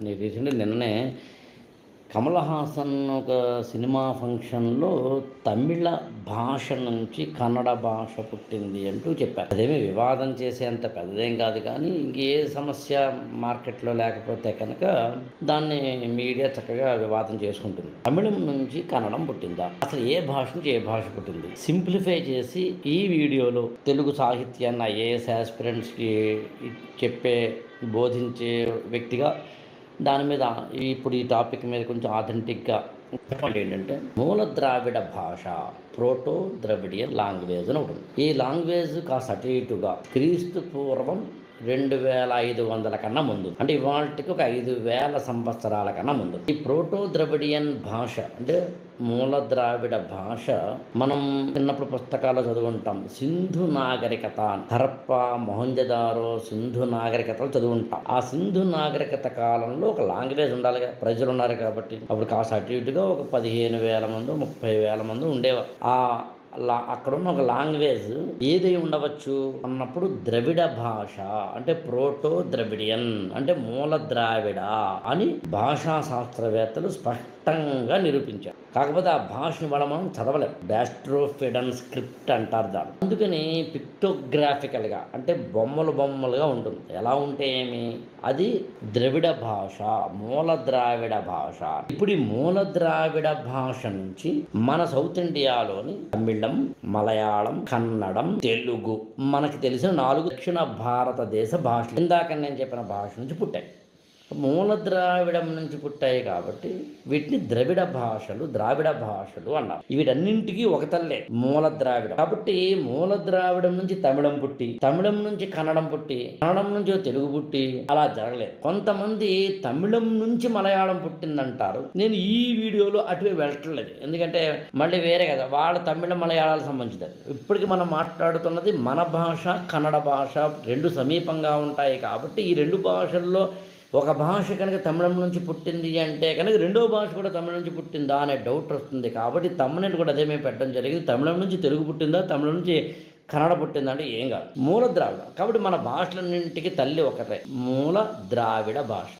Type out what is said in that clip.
నేను రీసెంట్‌గా నిన్ననే కమల్ హాసన్ ఒక సినిమా ఫంక్షన్‌లో తమిళ భాష నుంచి కన్నడ భాష పుట్టింది అంటూ చెప్పారు. అదేమి వివాదం చేసేంత పెద్దదేం కాదు కానీ, ఇంకే సమస్య మార్కెట్‌లో లేకపోతే కనుక దాన్ని మీడియా చక్కగా వివాదం చేసుకుంటుంది. తమిళం నుంచి కన్నడం పుట్టిందా? అసలు ఏ భాష నుంచి ఏ భాష పుట్టింది? సింప్లిఫై చేసి ఈ వీడియోలో తెలుగు సాహిత్యాన్ని ఐఏఎస్ యాస్పిరెంట్స్‌కి చెప్పే బోధించే వ్యక్తిగా దాని మీద ఇప్పుడు ఈ టాపిక్ మీద కొంచెం ఆథెంటిక్‌గా చెప్పండి. ఏంటంటే మూల ద్రావిడ భాష, ప్రోటో ద్రవిడియన్ లాంగ్వేజ్ అని ఒకటి ఉంది. ఈ లాంగ్వేజ్ కాస్త అటు ఇటుగా క్రీస్తు పూర్వం 2500 కన్నా ముందు, అంటే ఇవాళకి ఒక 5000 సంవత్సరాల కన్నా ముందు ఈ ప్రోటో ద్రవిడియన్ భాష, అంటే మూల ద్రావిడ భాష, మనం చిన్నప్పుడు పుస్తకాల్లో చదువుంటాం. సింధు నాగరికత, హరప్ప, మొహంజదారో, సింధు నాగరికతలు చదువుంటాం. ఆ సింధు నాగరికత కాలంలో ఒక లాంగ్వేజ్ ఉండాలిగా, ప్రజలు ఉన్నారు కాబట్టి. అప్పుడు కాస్త అటు ఇటుగా ఒక 15,000 మంది 30,000 మంది ఉండేవారు. అక్కడున్న ఒక లాంగ్వేజ్ ఏదై ఉండవచ్చు అన్నప్పుడు ద్రవిడ భాష, అంటే ప్రోటో ద్రవిడియన్, అంటే మూల ద్రావిడ అని భాషా శాస్త్రవేత్తలు స్పష్టంగా నిరూపించారు. కాకపోతే ఆ భాషని మనం చదవలేం. డాస్ట్రోఫిడన్ స్క్రిప్ట్ అంటారు దాన్ని. అందుకని పిక్టోగ్రాఫికల్గా, అంటే బొమ్మలుగా ఉంటుంది. ఎలా ఉంటే ఏమి, అది ద్రవిడ భాష, మూల ద్రావిడ భాష. ఇప్పుడు ఈ మూల ద్రావిడ భాష నుంచి మన సౌత్ ఇండియాలోని తమిళం, మలయాళం, కన్నడం, తెలుగు, మనకి తెలిసిన 4 దక్షిణ భారతదేశ భాషలు ఇందాక నేను చెప్పిన భాష నుంచి పుట్టాయి. మూల ద్రావిడం నుంచి పుట్టాయి కాబట్టి వీటిని ద్రావిడ భాషలు అన్నారు. వీటన్నింటికి ఒక తల్లే మూల ద్రావిడం. కాబట్టి మూల ద్రావిడం నుంచి తమిళం పుట్టి, తమిళం నుంచి కన్నడం పుట్టి, కన్నడం నుంచి తెలుగు పుట్టి అలా జరగలేదు. కొంతమంది తమిళం నుంచి మలయాళం పుట్టిందంటారు. నేను ఈ వీడియోలో అటువే వెళ్ళట్లేదు, ఎందుకంటే మళ్ళీ వేరే కదా, వాళ్ళ తమిళ మలయాళాలకు సంబంధించినది. ఇప్పటికి మనం మాట్లాడుతున్నది మన భాష, కన్నడ భాష రెండు సమీపంగా ఉంటాయి కాబట్టి ఈ రెండు భాషల్లో ఒక భాష కనుక తమిళం నుంచి పుట్టింది అంటే కనుక రెండో భాష కూడా తమిళం నుంచి పుట్టిందా అనే డౌట్ వస్తుంది. కాబట్టి తమిళని కూడా అదే మేము పెట్టడం జరిగింది. తమిళం నుంచి తెలుగు పుట్టిందా, తమిళం నుంచి కన్నడ పుట్టిందా అంటే ఏం కాదు, మూల ద్రావిడ. కాబట్టి మన భాషలన్నింటికి తల్లి ఒకటే, మూల ద్రావిడ భాష.